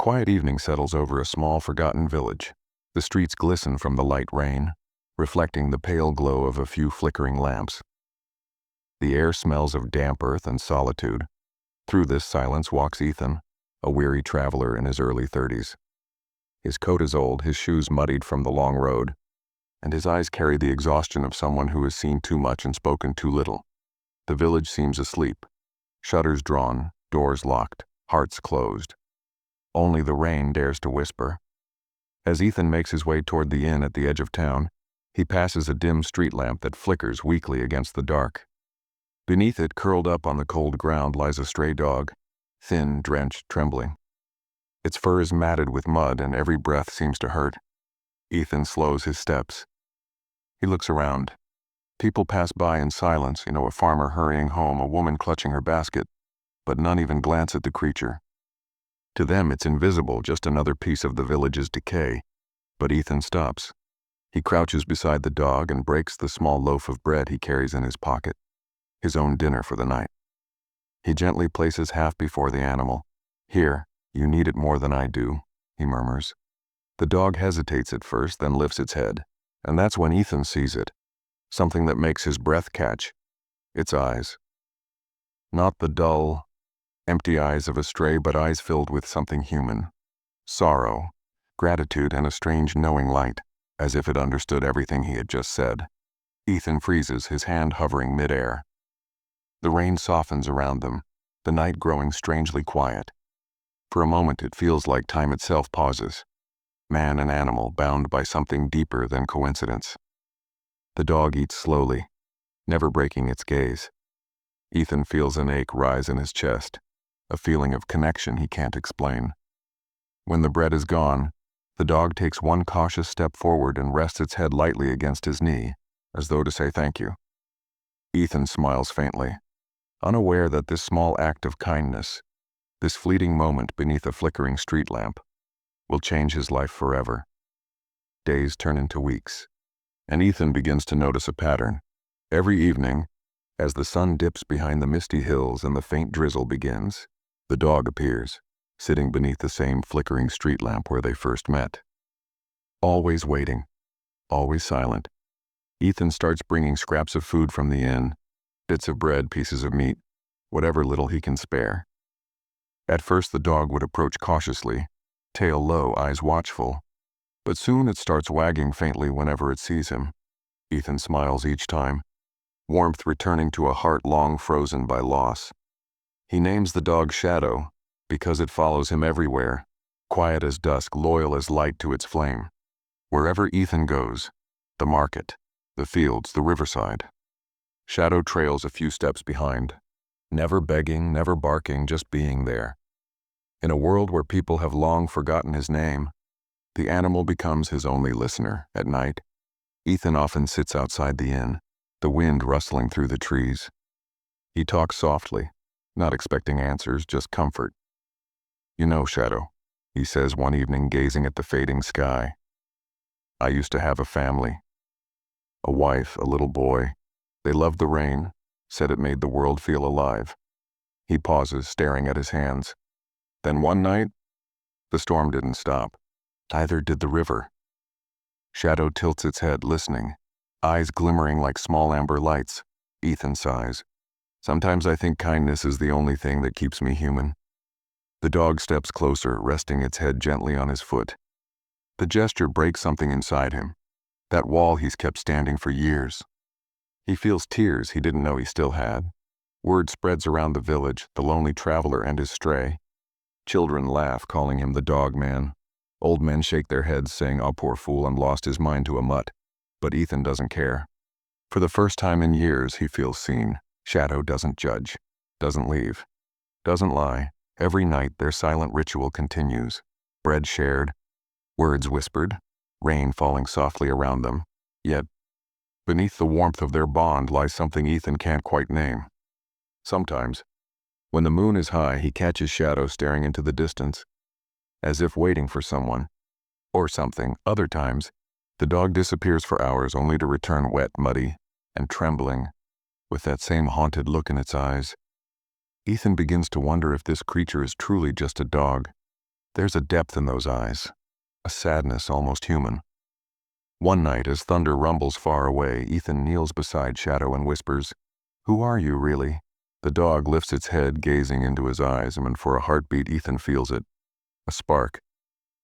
quiet evening settles over a small, forgotten village. The streets glisten from the light rain, reflecting the pale glow of a few flickering lamps. The air smells of damp earth and solitude. Through this silence walks Ethan, a weary traveler in his early 30s. His coat is old, his shoes muddied from the long road, and his eyes carry the exhaustion of someone who has seen too much and spoken too little. The village seems asleep. Shutters drawn, doors locked, hearts closed. Only the rain dares to whisper. As Ethan makes his way toward the inn at the edge of town, he passes a dim street lamp that flickers weakly against the dark. Beneath it, curled up on the cold ground, lies a stray dog, thin, drenched, trembling. Its fur is matted with mud and every breath seems to hurt. Ethan slows his steps. He looks around. People pass by in silence, a farmer hurrying home, a woman clutching her basket, but none even glance at the creature. To them it's invisible, just another piece of the village's decay. But Ethan stops. He crouches beside the dog and breaks the small loaf of bread he carries in his pocket, his own dinner for the night. He gently places half before the animal. "Here, you need it more than I do," he murmurs. The dog hesitates at first, then lifts its head, and that's when Ethan sees it, something that makes his breath catch. Its eyes. Not the dull, empty eyes of a stray, but eyes filled with something human. Sorrow, gratitude, and a strange knowing light, as if it understood everything he had just said. Ethan freezes, his hand hovering midair. The rain softens around them, the night growing strangely quiet. For a moment it feels like time itself pauses. Man and animal bound by something deeper than coincidence. The dog eats slowly, never breaking its gaze. Ethan feels an ache rise in his chest, a feeling of connection he can't explain. When the bread is gone, the dog takes one cautious step forward and rests its head lightly against his knee, as though to say thank you. Ethan smiles faintly, unaware that this small act of kindness, this fleeting moment beneath a flickering street lamp, will change his life forever. Days turn into weeks, and Ethan begins to notice a pattern. Every evening, as the sun dips behind the misty hills and the faint drizzle begins, the dog appears, sitting beneath the same flickering street lamp where they first met. Always waiting, always silent. Ethan starts bringing scraps of food from the inn, bits of bread, pieces of meat, whatever little he can spare. At first the dog would approach cautiously, tail low, eyes watchful, but soon it starts wagging faintly whenever it sees him. Ethan smiles each time, warmth returning to a heart long frozen by loss. He names the dog Shadow because it follows him everywhere, quiet as dusk, loyal as light to its flame. Wherever Ethan goes, the market, the fields, the riverside, Shadow trails a few steps behind, never begging, never barking, just being there. In a world where people have long forgotten his name, the animal becomes his only listener. At night, Ethan often sits outside the inn, the wind rustling through the trees. He talks softly, not expecting answers, just comfort. "You know, Shadow," he says one evening, gazing at the fading sky, "I used to have a family. A wife, a little boy. They loved the rain, said it made the world feel alive." He pauses, staring at his hands. Then one night, the storm didn't stop. Neither did the river. Shadow tilts its head, listening, eyes glimmering like small amber lights. Ethan sighs. "Sometimes I think kindness is the only thing that keeps me human." The dog steps closer, resting its head gently on his foot. The gesture breaks something inside him, that wall he's kept standing for years. He feels tears he didn't know he still had. Word spreads around the village, the lonely traveler and his stray. Children laugh, calling him the dog man. Old men shake their heads, saying, "Oh, poor fool, and lost his mind to a mutt." But Ethan doesn't care. For the first time in years, he feels seen. Shadow doesn't judge, doesn't leave, doesn't lie. Every night, their silent ritual continues. Bread shared, words whispered, rain falling softly around them. Yet, beneath the warmth of their bond lies something Ethan can't quite name. Sometimes, when the moon is high, he catches Shadow staring into the distance, as if waiting for someone, or something. Other times, the dog disappears for hours only to return wet, muddy, and trembling, with that same haunted look in its eyes. Ethan begins to wonder if this creature is truly just a dog, There's a depth in those eyes, a sadness almost human. One night, as thunder rumbles far away, Ethan kneels beside Shadow and whispers, "Who are you, really?" The dog lifts its head, gazing into his eyes, and for a heartbeat, Ethan feels it. A spark,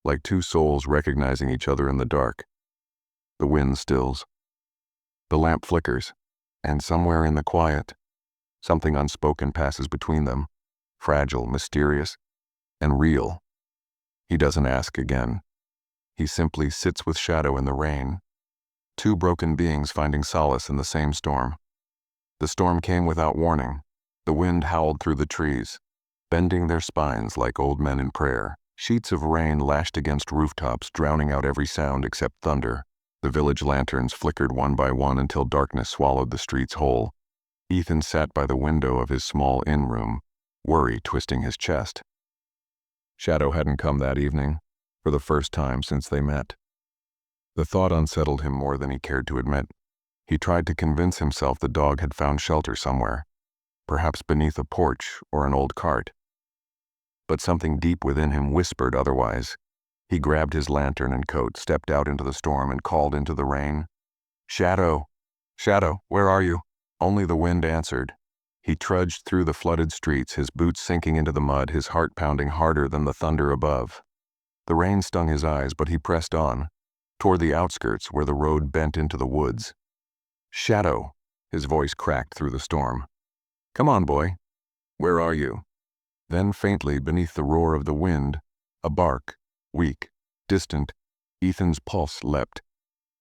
like two souls recognizing each other in the dark. The wind stills. The lamp flickers, and somewhere in the quiet, something unspoken passes between them, fragile, mysterious, and real. He doesn't ask again. He simply sits with Shadow in the rain, two broken beings finding solace in the same storm. The storm came without warning. The wind howled through the trees, bending their spines like old men in prayer. Sheets of rain lashed against rooftops, drowning out every sound except thunder. The village lanterns flickered one by one until darkness swallowed the streets whole. Ethan sat by the window of his small inn room, worry twisting his chest. Shadow hadn't come that evening, for the first time since they met. The thought unsettled him more than he cared to admit. He tried to convince himself the dog had found shelter somewhere, perhaps beneath a porch or an old cart. But something deep within him whispered otherwise. He grabbed his lantern and coat, stepped out into the storm, and called into the rain, "Shadow! Shadow, where are you?" Only the wind answered. He trudged through the flooded streets, his boots sinking into the mud, his heart pounding harder than the thunder above. The rain stung his eyes, but he pressed on, toward the outskirts where the road bent into the woods. "Shadow!" His voice cracked through the storm. "Come on, boy. Where are you?" Then faintly, beneath the roar of the wind, a bark, weak, distant. Ethan's pulse leapt.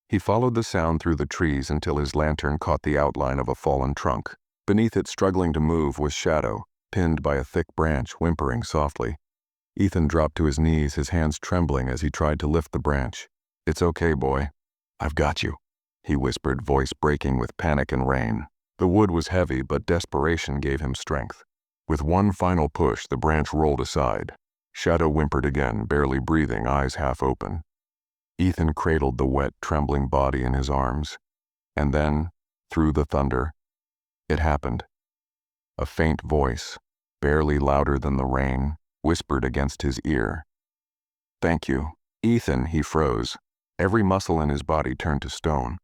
He followed the sound through the trees until his lantern caught the outline of a fallen trunk. Beneath it, struggling to move, was Shadow, pinned by a thick branch, whimpering softly. Ethan dropped to his knees, his hands trembling as he tried to lift the branch. "It's okay, boy. I've got you," he whispered, voice breaking with panic and rain. The wood was heavy, but desperation gave him strength. With one final push, the branch rolled aside. Shadow whimpered again, barely breathing, eyes half open. Ethan cradled the wet, trembling body in his arms. And then, through the thunder, it happened. A faint voice, barely louder than the rain, whispered against his ear. "Thank you." Ethan, he froze. Every muscle in his body turned to stone.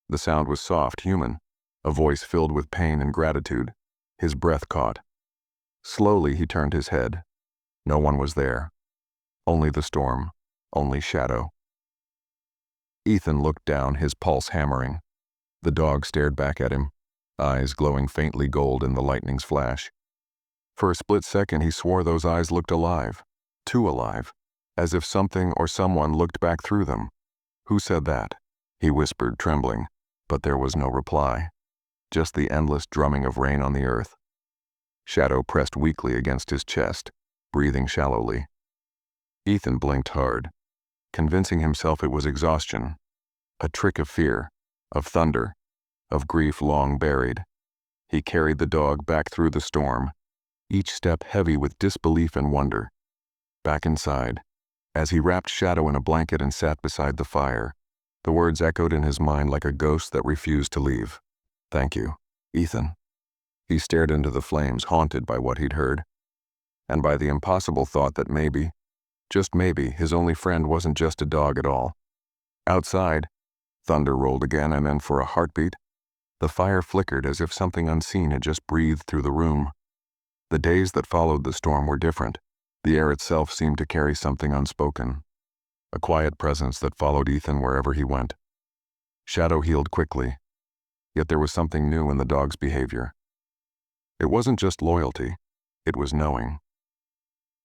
The sound was soft, human, a voice filled with pain and gratitude. His breath caught. Slowly he turned his head. No one was there. Only the storm, only Shadow. Ethan looked down, his pulse hammering. The dog stared back at him, eyes glowing faintly gold in the lightning's flash. For a split second he swore those eyes looked alive, too alive, as if something or someone looked back through them. "Who said that?" he whispered, trembling, but there was no reply, just the endless drumming of rain on the earth. Shadow pressed weakly against his chest, breathing shallowly. Ethan blinked hard, convincing himself it was exhaustion, a trick of fear, of thunder, of grief long buried. He carried the dog back through the storm, each step heavy with disbelief and wonder. Back inside, as he wrapped Shadow in a blanket and sat beside the fire, the words echoed in his mind like a ghost that refused to leave. "Thank you, Ethan." He stared into the flames, haunted by what he'd heard, and by the impossible thought that maybe, just maybe, his only friend wasn't just a dog at all. Outside, thunder rolled again, and then for a heartbeat, the fire flickered as if something unseen had just breathed through the room. The days that followed the storm were different. The air itself seemed to carry something unspoken, a quiet presence that followed Ethan wherever he went. Shadow healed quickly, yet there was something new in the dog's behavior. It wasn't just loyalty, it was knowing.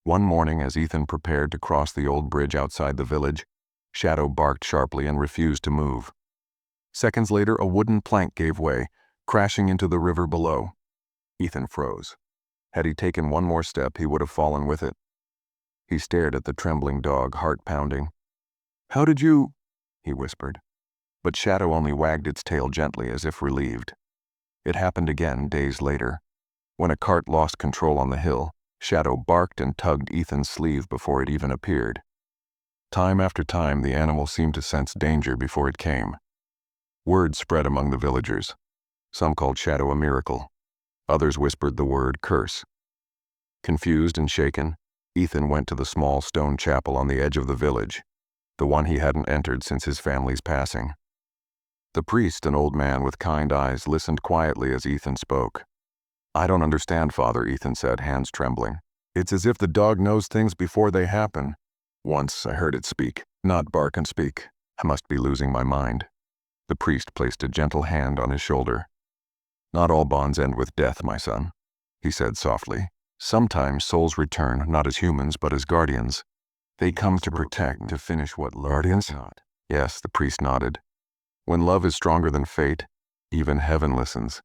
One morning, as Ethan prepared to cross the old bridge outside the village, Shadow barked sharply and refused to move. Seconds later, a wooden plank gave way, crashing into the river below. Ethan froze. Had he taken one more step, he would have fallen with it. He stared at the trembling dog, heart pounding. "How did you?" he whispered. But Shadow only wagged its tail gently, as if relieved. It happened again days later. When a cart lost control on the hill, Shadow barked and tugged Ethan's sleeve before it even appeared. Time after time, the animal seemed to sense danger before it came. Word spread among the villagers. Some called Shadow a miracle. Others whispered the word curse. Confused and shaken, Ethan went to the small stone chapel on the edge of the village, the one he hadn't entered since his family's passing. The priest, an old man with kind eyes, listened quietly as Ethan spoke. "I don't understand, Father," Ethan said, hands trembling. "It's as if the dog knows things before they happen. Once I heard it speak, not bark and speak. I must be losing my mind." The priest placed a gentle hand on his shoulder. "Not all bonds end with death, my son," he said softly. "Sometimes souls return, not as humans, but as guardians. They come to protect, to finish what guardians?" "Yes," the priest nodded. "When love is stronger than fate, even heaven listens."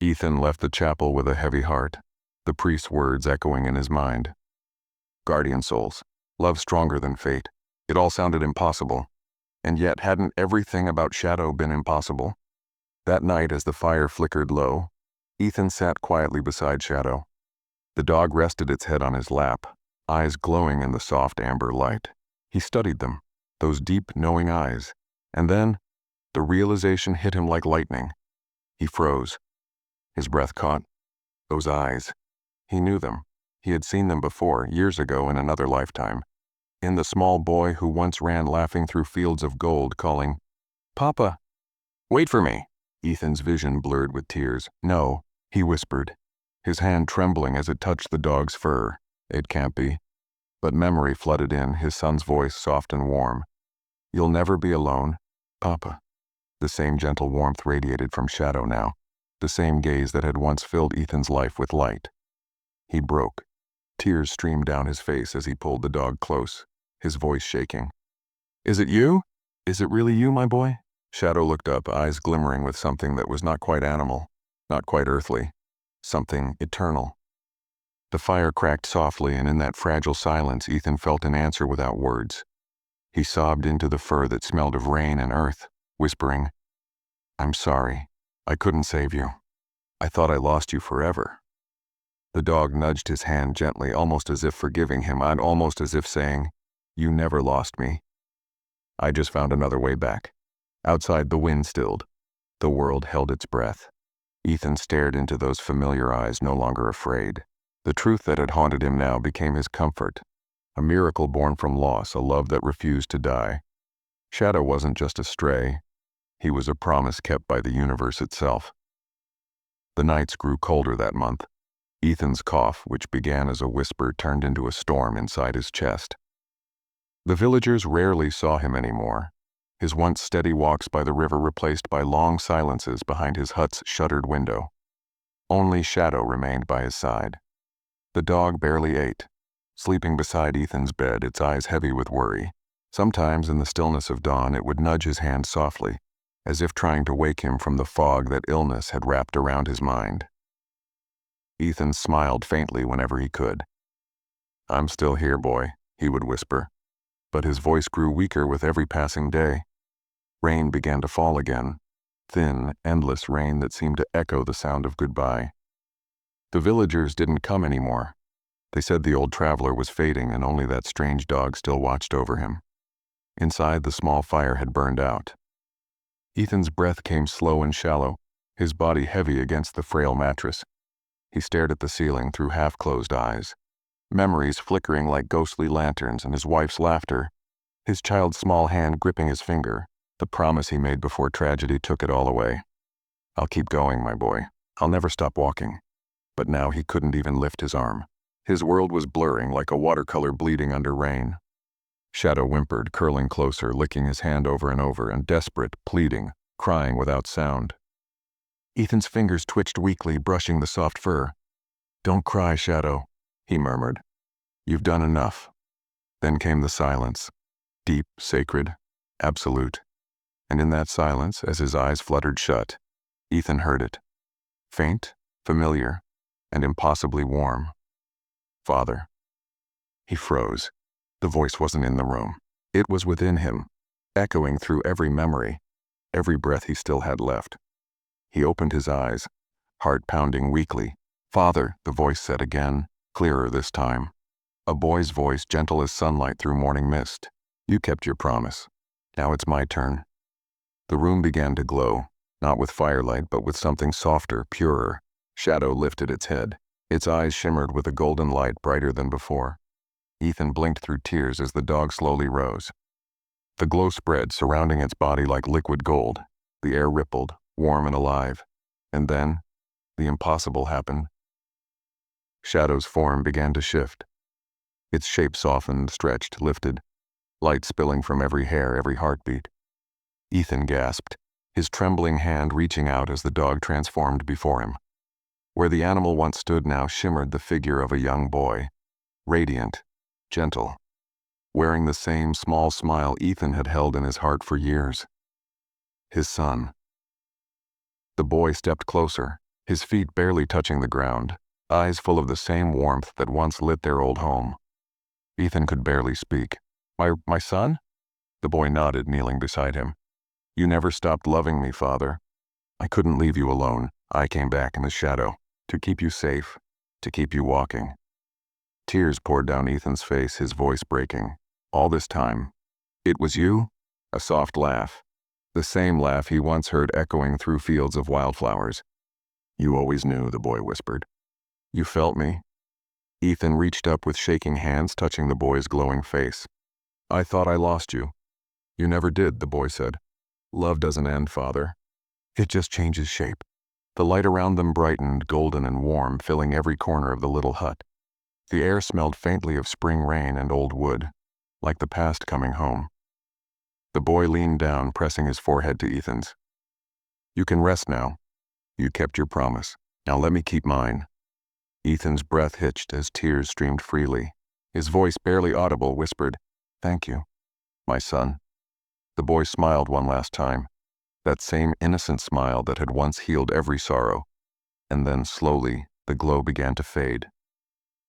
Ethan left the chapel with a heavy heart, the priest's words echoing in his mind. Guardian souls, love stronger than fate. It all sounded impossible. And yet, hadn't everything about Shadow been impossible? That night, as the fire flickered low, Ethan sat quietly beside Shadow. The dog rested its head on his lap, eyes glowing in the soft amber light. He studied them, those deep, knowing eyes, and then the realization hit him like lightning. He froze. His breath caught. Those eyes. He knew them. He had seen them before, years ago in another lifetime. In the small boy who once ran laughing through fields of gold, calling, "Papa, wait for me." Ethan's vision blurred with tears. "No," he whispered, his hand trembling as it touched the dog's fur. "It can't be." But memory flooded in, his son's voice soft and warm. "You'll never be alone, Papa." The same gentle warmth radiated from Shadow now, the same gaze that had once filled Ethan's life with light. He broke. Tears streamed down his face as he pulled the dog close, his voice shaking. "Is it you? Is it really you, my boy?" Shadow looked up, eyes glimmering with something that was not quite animal, not quite earthly, something eternal. The fire cracked softly, and in that fragile silence Ethan felt an answer without words. He sobbed into the fur that smelled of rain and earth, whispering, "I'm sorry. I couldn't save you. I thought I lost you forever." The dog nudged his hand gently, almost as if forgiving him, and almost as if saying, "You never lost me. I just found another way back." Outside, the wind stilled. The world held its breath. Ethan stared into those familiar eyes, no longer afraid. The truth that had haunted him now became his comfort. A miracle born from loss, a love that refused to die. Shadow wasn't just a stray. He was a promise kept by the universe itself. The nights grew colder that month. Ethan's cough, which began as a whisper, turned into a storm inside his chest. The villagers rarely saw him anymore, his once steady walks by the river replaced by long silences behind his hut's shuttered window. Only Shadow remained by his side. The dog barely ate, sleeping beside Ethan's bed, its eyes heavy with worry. Sometimes in the stillness of dawn it would nudge his hand softly, as if trying to wake him from the fog that illness had wrapped around his mind. Ethan smiled faintly whenever he could. "I'm still here, boy," he would whisper. But his voice grew weaker with every passing day. Rain began to fall again, thin, endless rain that seemed to echo the sound of goodbye. The villagers didn't come anymore. They said the old traveler was fading and only that strange dog still watched over him. Inside, the small fire had burned out. Ethan's breath came slow and shallow, his body heavy against the frail mattress. He stared at the ceiling through half-closed eyes, memories flickering like ghostly lanterns, and his wife's laughter, his child's small hand gripping his finger, the promise he made before tragedy took it all away. "I'll keep going, my boy. I'll never stop walking." But now he couldn't even lift his arm. His world was blurring like a watercolor bleeding under rain. Shadow whimpered, curling closer, licking his hand over and over, and desperate, pleading, crying without sound. Ethan's fingers twitched weakly, brushing the soft fur. "Don't cry, Shadow," he murmured. "You've done enough." Then came the silence, deep, sacred, absolute. And in that silence, as his eyes fluttered shut, Ethan heard it. Faint, familiar, and impossibly warm. "Father." He froze. The voice wasn't in the room. It was within him, echoing through every memory, every breath he still had left. He opened his eyes, heart pounding weakly. "Father," the voice said again, clearer this time. A boy's voice, gentle as sunlight through morning mist. "You kept your promise. Now it's my turn." The room began to glow, not with firelight but with something softer, purer. Shadow lifted its head. Its eyes shimmered with a golden light brighter than before. Ethan blinked through tears as the dog slowly rose. The glow spread, surrounding its body like liquid gold. The air rippled, warm and alive. And then, the impossible happened. Shadow's form began to shift. Its shape softened, stretched, lifted, light spilling from every hair, every heartbeat. Ethan gasped, his trembling hand reaching out as the dog transformed before him. Where the animal once stood now shimmered the figure of a young boy, radiant, gentle, wearing the same small smile Ethan had held in his heart for years. His son. The boy stepped closer, his feet barely touching the ground, eyes full of the same warmth that once lit their old home. Ethan could barely speak. My son? The boy nodded, kneeling beside him. You never stopped loving me, Father. I couldn't leave you alone. I came back in the shadow, to keep you safe, to keep you walking. Tears poured down Ethan's face, his voice breaking. All this time, it was you? A soft laugh. The same laugh he once heard echoing through fields of wildflowers. You always knew, the boy whispered. You felt me? Ethan reached up with shaking hands, touching the boy's glowing face. I thought I lost you. You never did, the boy said. Love doesn't end, Father. It just changes shape. The light around them brightened, golden and warm, filling every corner of the little hut. The air smelled faintly of spring rain and old wood, like the past coming home. The boy leaned down, pressing his forehead to Ethan's. You can rest now. You kept your promise. Now let me keep mine. Ethan's breath hitched as tears streamed freely. His voice, barely audible, whispered, Thank you, my son. The boy smiled one last time, that same innocent smile that had once healed every sorrow. And then, slowly, the glow began to fade.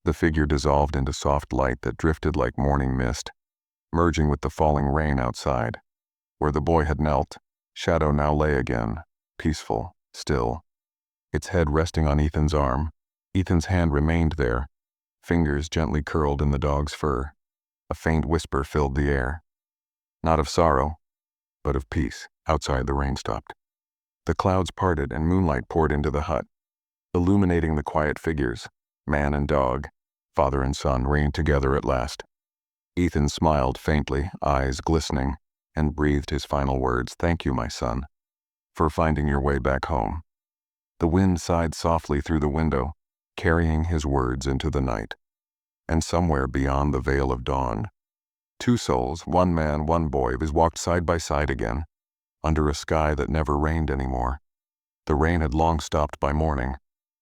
The figure dissolved into soft light that drifted like morning mist, merging with the falling rain outside. Where the boy had knelt, Shadow now lay again, peaceful, still. Its head resting on Ethan's arm, Ethan's hand remained there, fingers gently curled in the dog's fur. A faint whisper filled the air. Not of sorrow, but of peace. Outside the rain stopped. The clouds parted and moonlight poured into the hut, illuminating the quiet figures. Man and dog, father and son, reigned together at last. Ethan smiled faintly, eyes glistening, and breathed his final words, Thank you, my son, for finding your way back home. The wind sighed softly through the window, carrying his words into the night. And somewhere beyond the veil of dawn, two souls, one man, one boy, walked side by side again, under a sky that never rained anymore. The rain had long stopped by morning.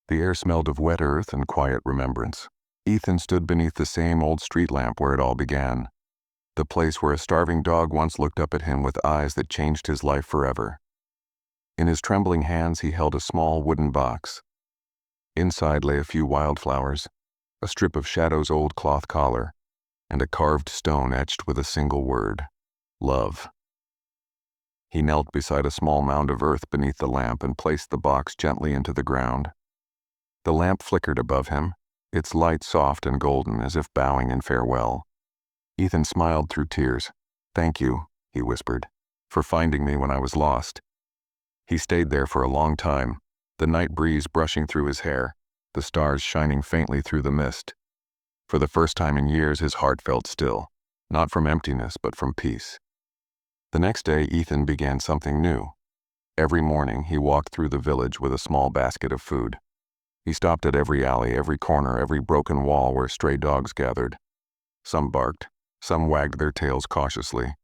The air smelled of wet earth and quiet remembrance. Ethan stood beneath the same old street lamp where it all began, the place where a starving dog once looked up at him with eyes that changed his life forever. In his trembling hands he held a small wooden box. Inside lay a few wildflowers, a strip of Shadow's old cloth collar, and a carved stone etched with a single word, love. He knelt beside a small mound of earth beneath the lamp and placed the box gently into the ground. The lamp flickered above him, its light soft and golden as if bowing in farewell. Ethan smiled through tears. Thank you, he whispered, for finding me when I was lost. He stayed there for a long time, the night breeze brushing through his hair, the stars shining faintly through the mist. For the first time in years his heart felt still, not from emptiness but from peace. The next day Ethan began something new. Every morning he walked through the village with a small basket of food. He stopped at every alley, every corner, every broken wall where stray dogs gathered. Some barked, some wagged their tails cautiously,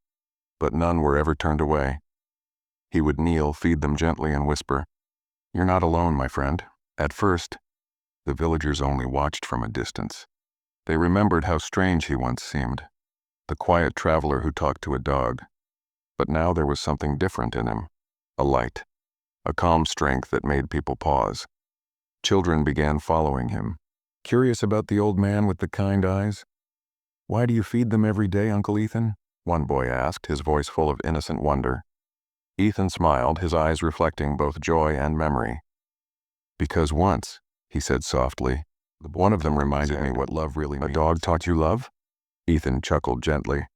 but none were ever turned away. He would kneel, feed them gently, and whisper, You're not alone, my friend. At first, the villagers only watched from a distance. They remembered how strange he once seemed, the quiet traveler who talked to a dog. But now there was something different in him, a light, a calm strength that made people pause. Children began following him, curious about the old man with the kind eyes. Why do you feed them every day, Uncle Ethan? One boy asked, his voice full of innocent wonder. Ethan smiled, his eyes reflecting both joy and memory. Because once, he said softly, one of them reminded me what love really means. A dog taught you love? Ethan chuckled gently.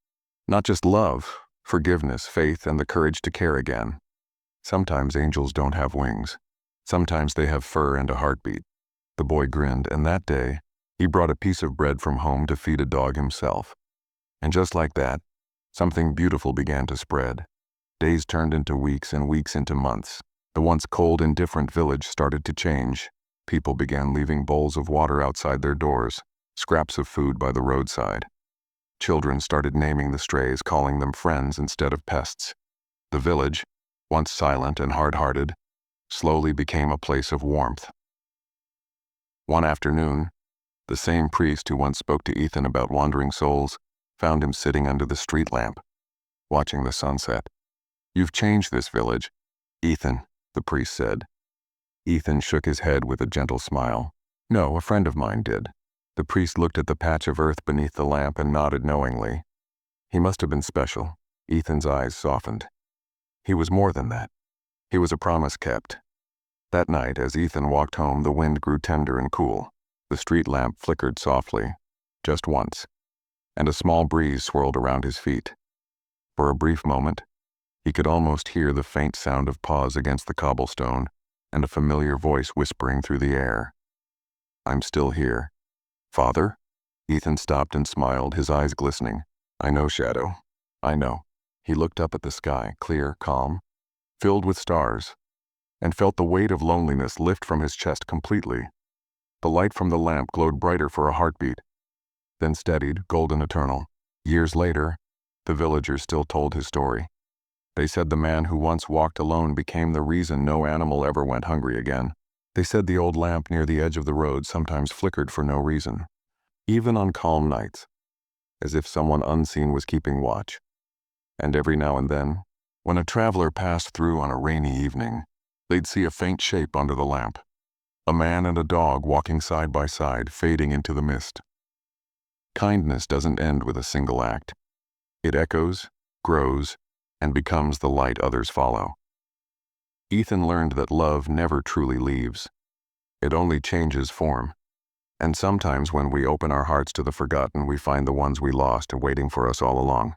Not just love, forgiveness, faith, and the courage to care again. Sometimes angels don't have wings. Sometimes they have fur and a heartbeat. The boy grinned, and that day, He brought a piece of bread from home to feed a dog himself. And just like that, something beautiful began to spread. Days turned into weeks and weeks into months. The once cold, indifferent village started to change. People began leaving bowls of water outside their doors, scraps of food by the roadside. Children started naming the strays, calling them friends instead of pests. The village, once silent and hard-hearted, slowly became a place of warmth. One afternoon, the same priest who once spoke to Ethan about wandering souls found him sitting under the street lamp, watching the sunset. "You've changed this village, Ethan," the priest said. Ethan shook his head with a gentle smile. "No, a friend of mine did." The priest looked at the patch of earth beneath the lamp and nodded knowingly. He must have been special. Ethan's eyes softened. He was more than that. He was a promise kept. That night, as Ethan walked home, the wind grew tender and cool. The street lamp flickered softly, just once, and a small breeze swirled around his feet. For a brief moment, he could almost hear the faint sound of paws against the cobblestone and a familiar voice whispering through the air. "I'm still here. Father?" Ethan stopped and smiled, his eyes glistening. "I know, Shadow. I know." He looked up at the sky, clear, calm, filled with stars, and felt the weight of loneliness lift from his chest completely. The light from the lamp glowed brighter for a heartbeat, then steadied, golden eternal. Years later, the villagers still told his story. They said the man who once walked alone became the reason no animal ever went hungry again. They said the old lamp near the edge of the road sometimes flickered for no reason, even on calm nights, as if someone unseen was keeping watch. And every now and then, when a traveler passed through on a rainy evening, they'd see a faint shape under the lamp. A man and a dog walking side by side, fading into the mist. Kindness doesn't end with a single act. It echoes, grows, and becomes the light others follow. Ethan learned that love never truly leaves. It only changes form. And sometimes when we open our hearts to the forgotten, we find the ones we lost waiting for us all along.